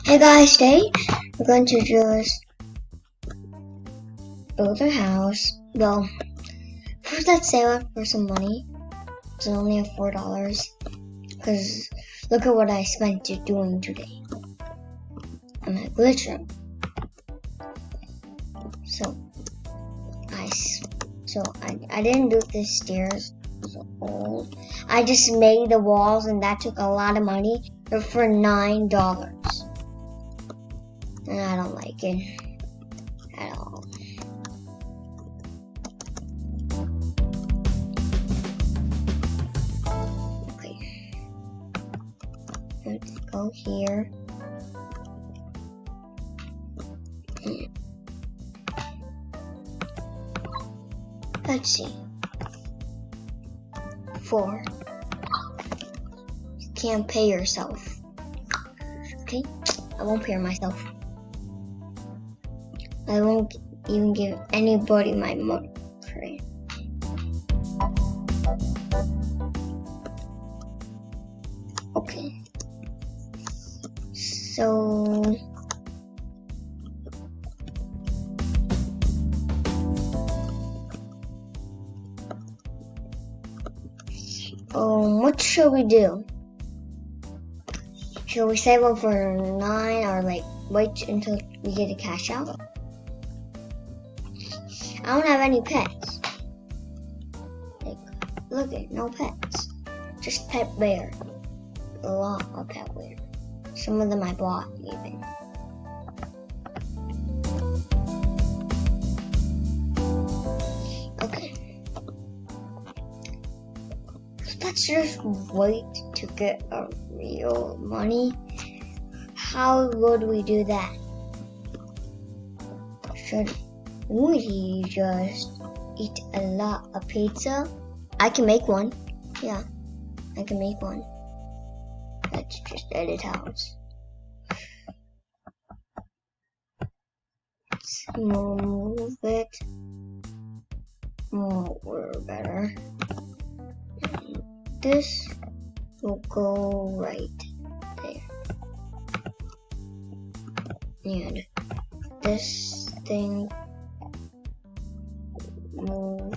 Hey guys, today we're going to just build a house. Well, first let's save up for some money. It's only have $4 because look at what I spent doing today. I'm a glitcher. So I didn't do the stairs. It's old. I just made the walls and that took a lot of money for $9. And I don't like it at all. Okay. Let's go here. Let's see. 4. You can't pay yourself. Okay? I won't pay myself. I won't even give anybody my money for it. Okay. So what should we do? Should we save up for 9 or wait until we get a cash out? I don't have any pets. Look at no pets. Just pet bear. A lot of pet bear. Some of them I bought even. Okay. Let's just wait to get our real money. How would we do that? Should we just eat a lot of pizza? I can make one. Yeah, I can make one. Let's just edit house. Let's move it more better. And this will go right there. And this thing move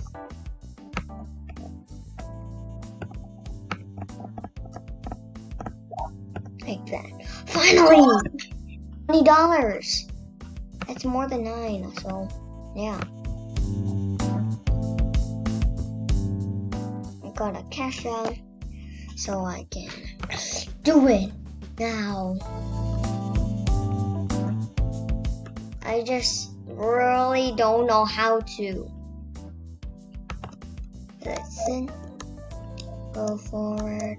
like that. Finally! $20! That's more than 9, so yeah. I got a cash out so I can do it now. I just really don't know how to. Listen. Go forward.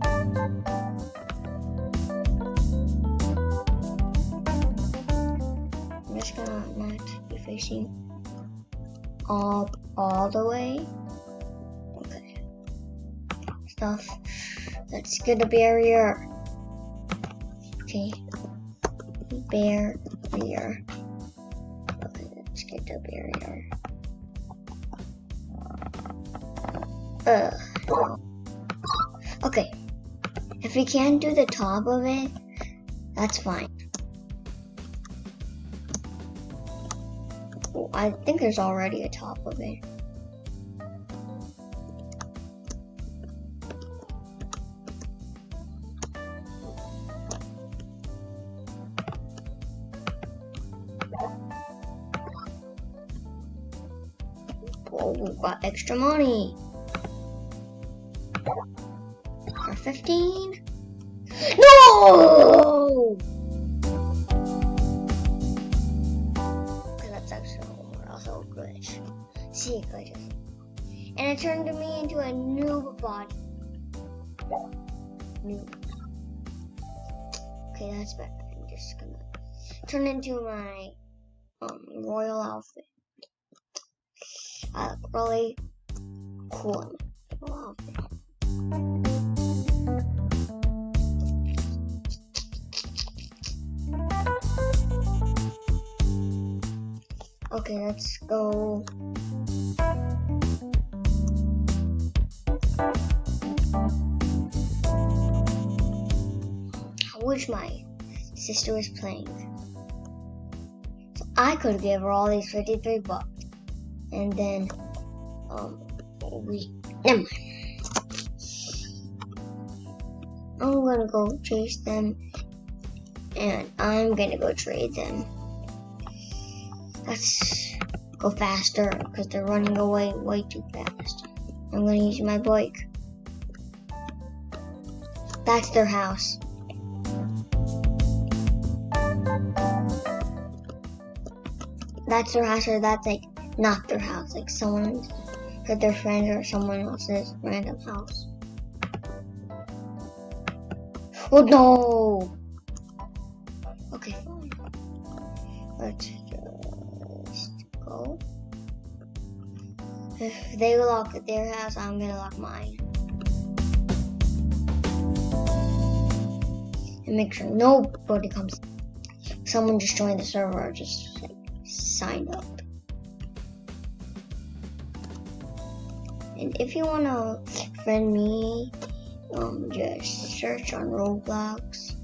I'm just gonna not be facing all the way. Okay. Stuff. Let's get a barrier. Okay. Barrier. Okay, let's get the barrier. Okay. If we can't do the top of it, that's fine. Oh, I think there's already a top of it. Oh, we got extra money. For 15? No! That's actually also a glitch. See, glitches. And it turned me into a noob body. Noob. Okay, that's better. I'm just gonna turn into my royal outfit. I look really cool in my royal outfit. Okay, let's go. which my sister was playing. So I could give her all these 53 bucks. And then, never mind. I'm gonna go chase them. And I'm gonna go trade them. Let's go faster, because they're running away way too fast. I'm gonna use my bike. That's their house. That's their house, or that's like not their house, like someone's, or their friend, or someone else's random house. Oh no! Okay, fine. Let's just go. If they lock their house, I'm gonna lock mine. And make sure nobody comes. Someone just joined the server, or just like signed up. And if you wanna friend me, just search on Roblox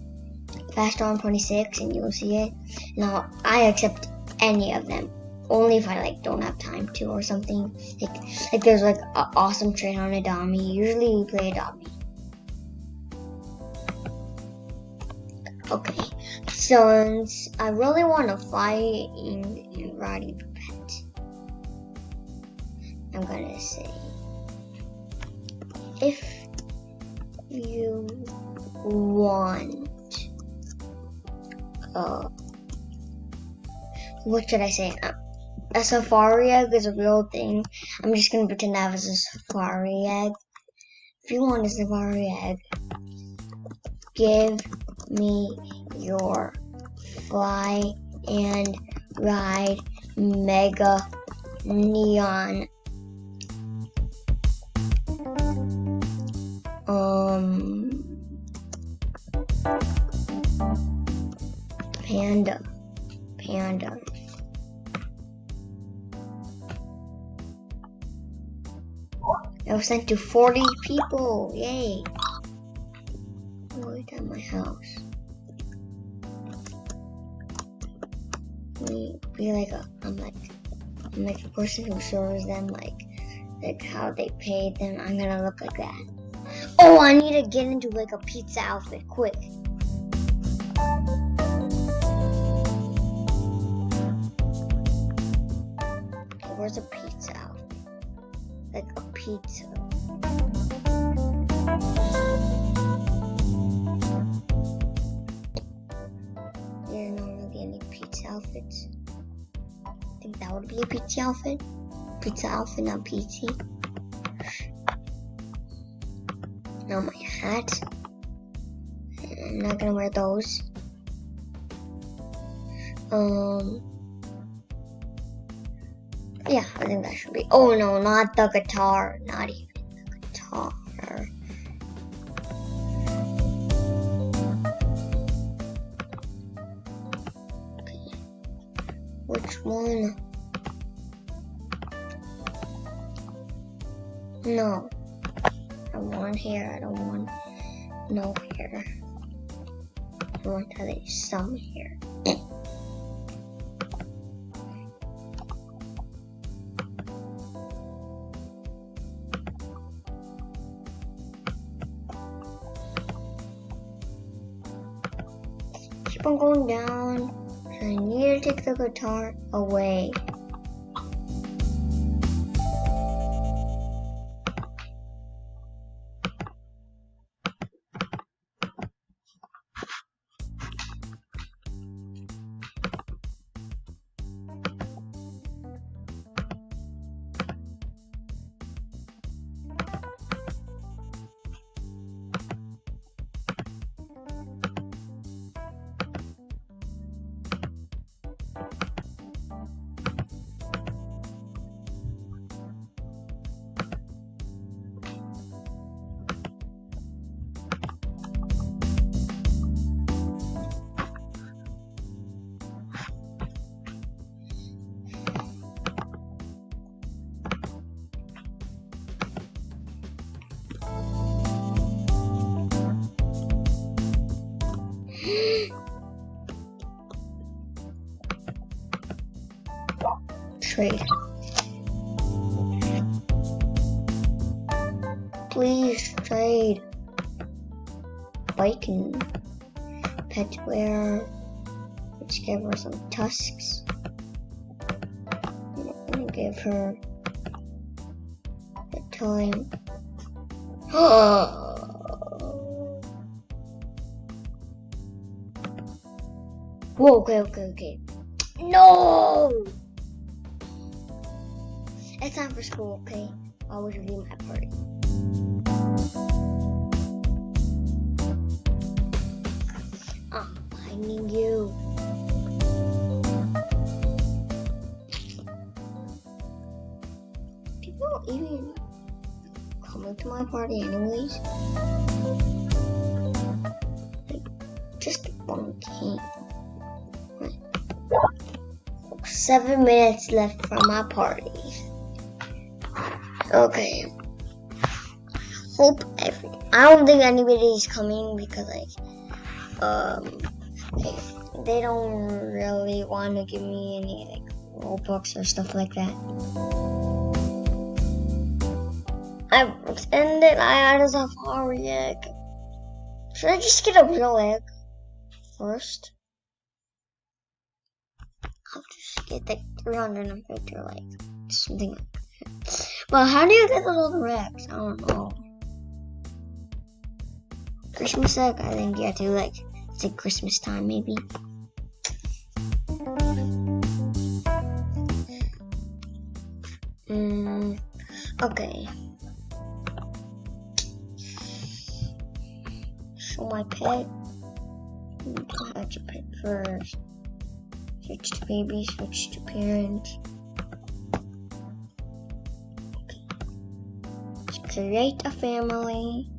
FastArm26 and you'll see it. Now I accept any of them, only if I like don't have time to or something. Like there's like an awesome trade on Adopt-Me. Usually we play Adopt-Me. Okay, so I really want to fight in riding a pet. I'm gonna say, if you want, what should I say? A safari egg is a real thing. I'm just gonna pretend that was a safari egg. If you want a safari egg, give me your Fly and Ride Mega Neon Panda. It was sent to 40 people. Yay! Wait at my house. I'm like a person who shows them like how they paid them. I'm gonna look like that. Oh, I need to get into like a pizza outfit quick. Okay, where's a pizza outfit? Like a pizza. There's not really any pizza outfits. I think that would be a pizza outfit. Pizza outfit, not pizza. Now my hat. I'm not gonna wear those. Yeah, I think that should be. Oh no, not the guitar. Not even the guitar. Okay. Which one? No. I want hair. I don't want no hair. I want to have some hair. Keep on going down. I need to take the guitar away. Trade. Please trade. Bacon. Pet wear. Let's give her some tusks. I'm gonna give her a time. Whoa, okay. No! It's time for school, okay? I'll always leave my party. I'm finding you. People even coming to my party anyways? Like, just one came. 7 minutes left for my party. Okay. I don't think anybody's coming because they don't really want to give me any Robux or stuff like that. I added a safari egg. Should I just get a real egg first? I'll just get the 350 or something like that. Well, how do you get those other eggs? I don't know. Christmas egg? I think you have to it's like Christmas time maybe. Okay. Show my pet. How'd your pet first? Switch to baby, switch to parent. Let's create a family.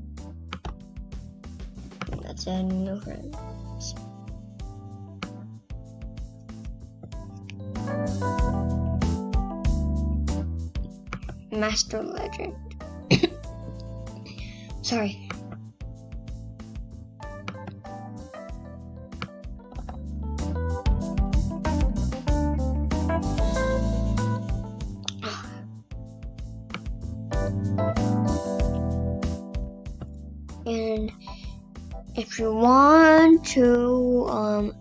Let's add new friends. Master Legend. Sorry. And if you want to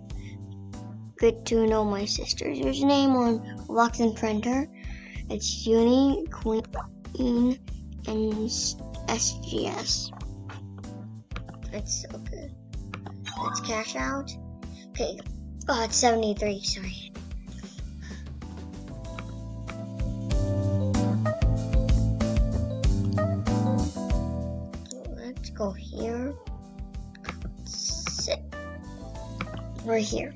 get to know my sister's username on Roblox and Printer, it's Uni Queen and SGS. It's so good. Let's cash out. Okay. Oh, it's 73. Sorry. Let's go here. Sit. We're here.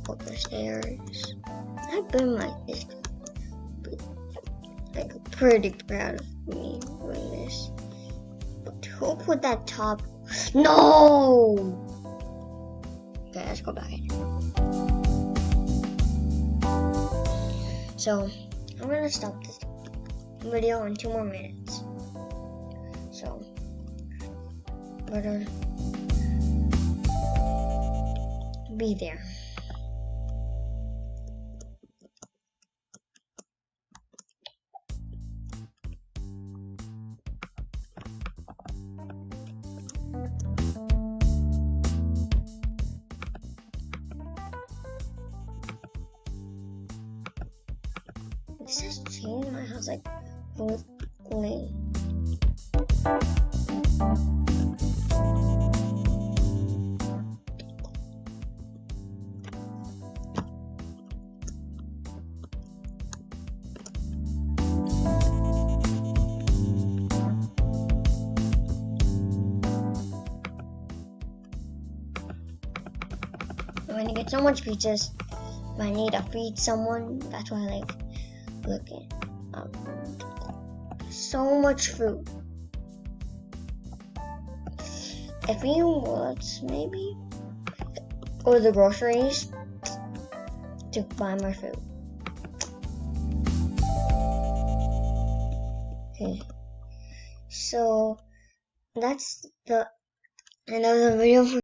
Go up the stairs. I've been like this. Pretty proud of me doing this. But who put that top? No! Okay, let's go back in. So, I'm gonna stop this video in 2 more minutes. So, better be there. This has changed my house completely. When you get so much pizzas, if I need to feed someone, that's why I like looking up. So much food. If you want, maybe, or the groceries to buy my food. Okay, so that's the end of the video for